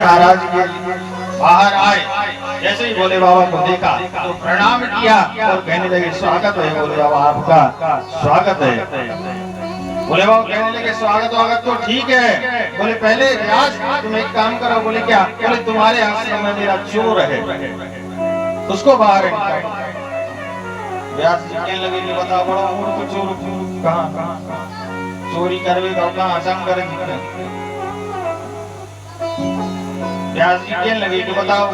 महाराज के बाहर आए, जैसे ही भोले बाबा को देखा तो प्रणाम किया और कहने लगे स्वागत है भोले बाबा, आपका स्वागत है। भोले बाबा कहने लगे स्वागत तो ठीक है, बोले पहले व्यास तुम एक काम करो। बोले क्या? बोले तुम्हारे आश्रम में मेरा चोर है, उसको बाहर निकालो। व्यास जी कहने लगे कि बता बड़ा मूर्ख चोर कहाँ चोरी करवे कहाँ शंकर जी का। व्यास जी कहने लगे कि बताओ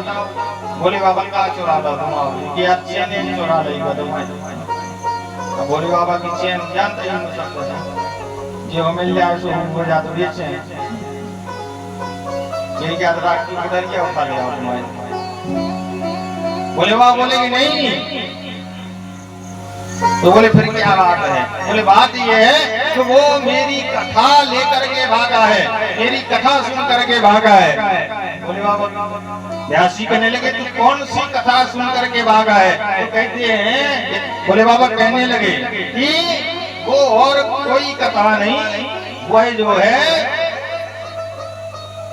भोले बाबा का चुरा लो तुम, कि चैन चुरा लेगा तुम्हारे। भोले बाबा की चैन जानते ही नहीं सकते, जो मिल जाए सो हो जा तो बेचे ये क्या रात की उधर क्या उठा लिया तुम्हारे। भोले बाबा बोले कि नहीं, तो बोले फिर क्या बात है? बोले बात ये है कि वो मेरी कथा लेकर के भागा है, मेरी कथा सुन करके भागा है। बोले बाबा व्यास जी कहने लगे तू कौन सी कथा सुन करके भागा है? तो कहते हैं भोले बाबा कहने लगे कि वो और कोई कथा नहीं, वह जो है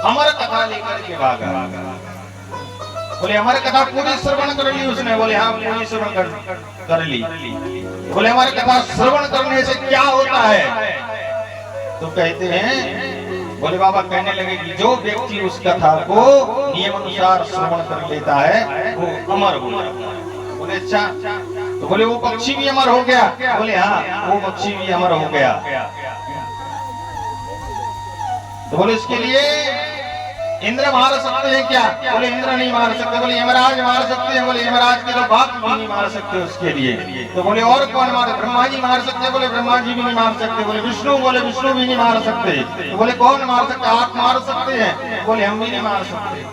अमर कथा लेकर के भागा। बोले हमारी कथा पूरी श्रवण कर ली उसने? बोले हाँ पूरी श्रवण कर ली। बोले हमारी कथा श्रवण करने से क्या होता है? तो कहते हैं भोले बाबा कहने लगे कि जो व्यक्ति उस कथा को नियम अनुसार श्रवण कर लेता है वो अमर हो जाता है। बोले अच्छा, तो बोले वो पक्षी भी अमर हो गया? बोले हाँ वो पक्षी भी अमर हो गया। तो बोले इसके लिए इंद्र मार सकते हैं क्या? बोले इंद्र नहीं मार सकते। बोले यमराज मार सकते हैं? बोले यमराज के तो बाप भी नहीं मार सकते उसके लिए। तो बोले और कौन मार? ब्रह्मा जी मार सकते? बोले ब्रह्मा जी भी नहीं मार सकते। बोले विष्णु? बोले विष्णु भी नहीं मार सकते। तो बोले कौन मार सकता? आप मार सकते हैं? बोले हम भी नहीं मार सकते।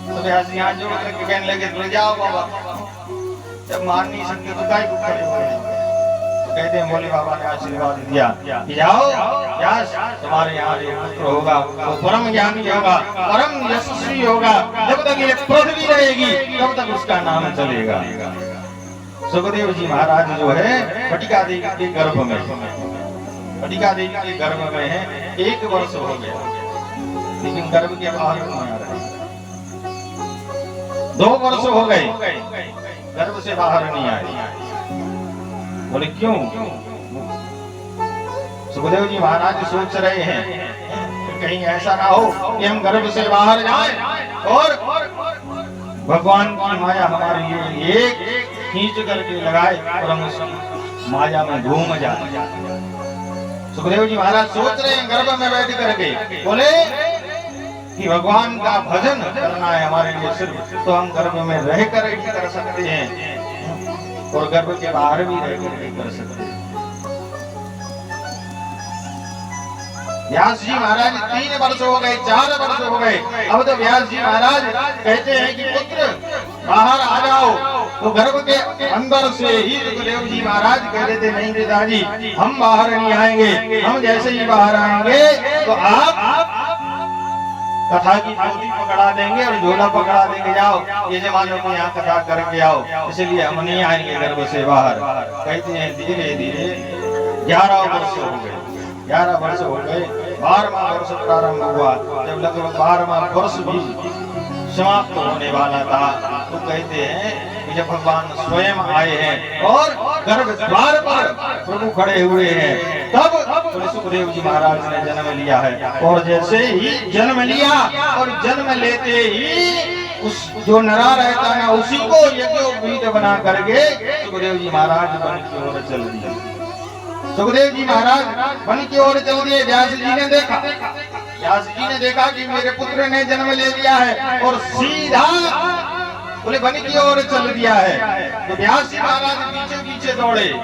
तो व्यास जी हाथ जोड़ करके कहने लगे तो जाओ बाबा, जब मार नहीं सकते तो काय को खड़े हो। कहते हैं भोले बाबा ने आशीर्वाद दिया कि जाओ व्यास तुम्हारे यहाँ एक पुत्र होगा, वो परम ज्ञानी होगा, परम यशस्वी होगा। जब तक ये पृथ्वी रहेगी तब तक उसका नाम चलेगा। सुखदेव जी महाराज जो है पटिका देवी के गर्भ में, पटिका देवी के गर्भ में है, 1 वर्ष हो गया, लेकिन गर्भ के बाहर नहीं आ रहे। 2 वर्ष हो गए, गर्भ से बाहर नहीं आए। बोले क्यों? सुखदेव जी महाराज सोच रहे हैं कि कहीं ऐसा ना हो कि हम गर्भ से बाहर जाएं और भगवान की माया हमारे लिए एक खींच करके लगाए और हम उस माया में घूम जाए। सुखदेव जी महाराज सोच रहे हैं गर्भ में बैठ करके, बोले कि भगवान का भजन करना है हमारे लिए सिर्फ, तो हम गर्भ में रह कर ही कर सकते हैं और गर्भ के बाहर भी रह कर सकते हैं। व्यास जी महाराज 3 वर्ष हो गए, 4 वर्ष हो गए, अब तो व्यास जी महाराज कहते हैं कि पुत्र बाहर आ जाओ। तो गर्भ के अंदर से ही सुखदेव जी महाराज कह रहे थे नहीं पिताजी हम बाहर नहीं आएंगे, हम जैसे ही बाहर आएंगे तो आप कथा की पोथी पकड़ा देंगे और झोला पकड़ा देंगे, जाओ ये जमानों को यहाँ कथा करके आओ, इसलिए हम नहीं आएंगे गर्भ से बाहर। कहते हैं धीरे धीरे 11 वर्ष हो गए, 11 वर्ष हो गए, 12वां वर्ष प्रारंभ हुआ। जब लगभग 12वां वर्ष भी समाप्त होने वाला था तो कहते हैं कि जब भगवान स्वयं आए हैं और गर्भ द्वार पर प्रभु खड़े हुए हैं तब सुखदेव जी महाराज ने जन्म लिया है। और जैसे ही जन्म लिया और जन्म लेते ही उस जो नरा रहता ना उसी को यज्ञोपवीत बना करके सुखदेव जी महाराज वन की ओर चल दिए। सुखदेव जी महाराज वन की ओर चल दिए। व्यास जी ने देखा, व्यास जी ने देखा कि मेरे पुत्र ने जन्म ले लिया है और सीधा बोले वन की ओर चल दिया है। तो व्यास जी महाराज पीछे पीछे दौड़े।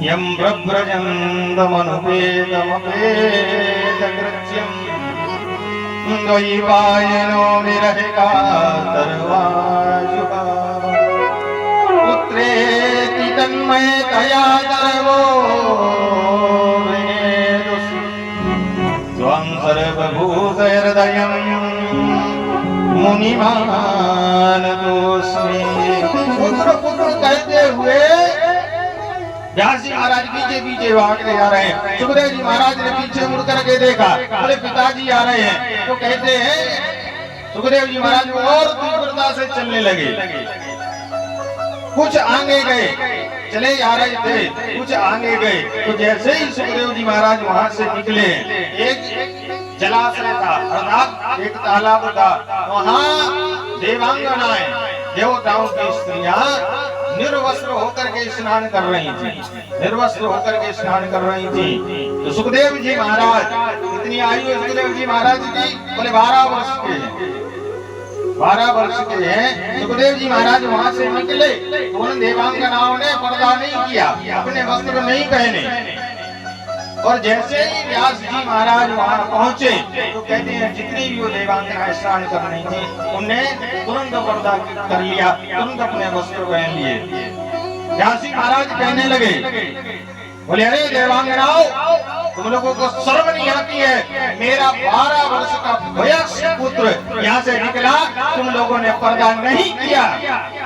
यम ब्रजंदमनुपेदमपेदकृत्यं द्वैपायनो विरहेगा सर्वाशुभा पुत्रेति तन्मयतया सर्वो स्वं सर्वभूतहृदयं मुनिमानतोऽस्मि। पुत्र पुत्र कहते हुए व्यास जी महाराज पीछे पीछे भाग रहे आ रहे हैं। सुखदेव जी महाराज ने पीछे मुड़ करके देखा, बोले पिताजी आ रहे हैं। तो कहते हैं सुखदेव जी महाराज और तीव्रता से चलने लगे। कुछ आगे गए, चले जा रहे थे, कुछ आगे गए तो जैसे ही सुखदेव जी महाराज वहां से निकले, एक जलाशय था अर्थात एक तालाब था, वहां देवांगनाएं देवताओं की स्त्रियां निर्वस्त्र होकर के स्नान कर रही थी, निर्वस्त्र होकर के स्नान कर रही थी। तो सुखदेव जी महाराज, कितनी आयु है सुखदेव जी महाराज की? बोले 12 वर्ष के हैं, 12 वर्ष के हैं। सुखदेव जी महाराज वहां से निकले तो उन देवांगनाओं ने पर्दा नहीं किया, अपने वस्त्र नहीं पहने। और जैसे ही व्यास जी महाराज वहां पहुंचे तो कहते हैं जितनी भी वो देवांगनाएं स्नान कर रही थी उनने तुरंत पर्दा कर लिया, तुरंत अपने वस्त्र पहन लिए। व्यास जी महाराज कहने लगे, बोले अरे देवांगनाओं, तुम लोगों को शर्म नहीं आती है? मेरा 12 वर्ष का वयस्क पुत्र यहाँ से निकला, तुम लोगों ने पर्दा नहीं किया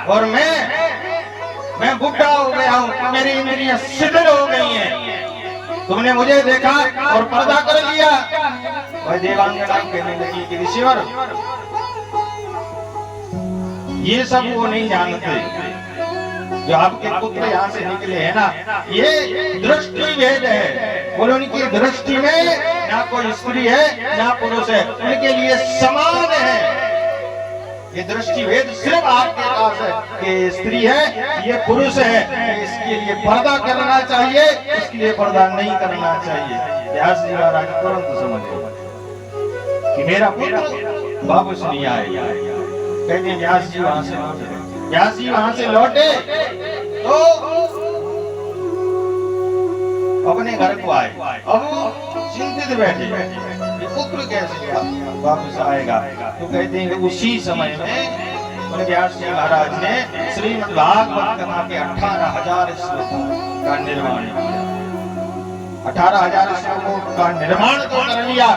और मैं बुढ़ा हो गया हूँ, मेरी इंद्रियां शिथिल हो गई हैं, तुमने मुझे देखा और पर्दा कर लिया। वह देवांगना कहने लगी कि ऋषिवर, ये सब वो नहीं जानते जो आपके पुत्र यहाँ से निकले हैं ना, ये दृष्टि भेद है। बोलो उनकी दृष्टि में ना कोई स्त्री है ना पुरुष है, उनके लिए समान है। ये दृष्टि भेद सिर्फ आपके पास है कि स्त्री है ये पुरुष है, इसके लिए पर्दा करना चाहिए, इसके लिए पर्दा नहीं करना चाहिए। व्यास जी महाराज तुरंत समझ गए कि मेरा पुत्र वापस नहीं आएगा। कहते व्यास जी वहां से लौटे, व्यास जी वहां से लौटे तो अपने घर को आए। अब चिंतित बैठे पुत्र कैसे वापस आएगा। तो कहते हैं उसी समय में व्यास जी महाराज ने श्रीमद् भागवत कथा के 18,000 श्लोकों का निर्माण किया। 18,000 श्लोकों का निर्माण तो कर लिया,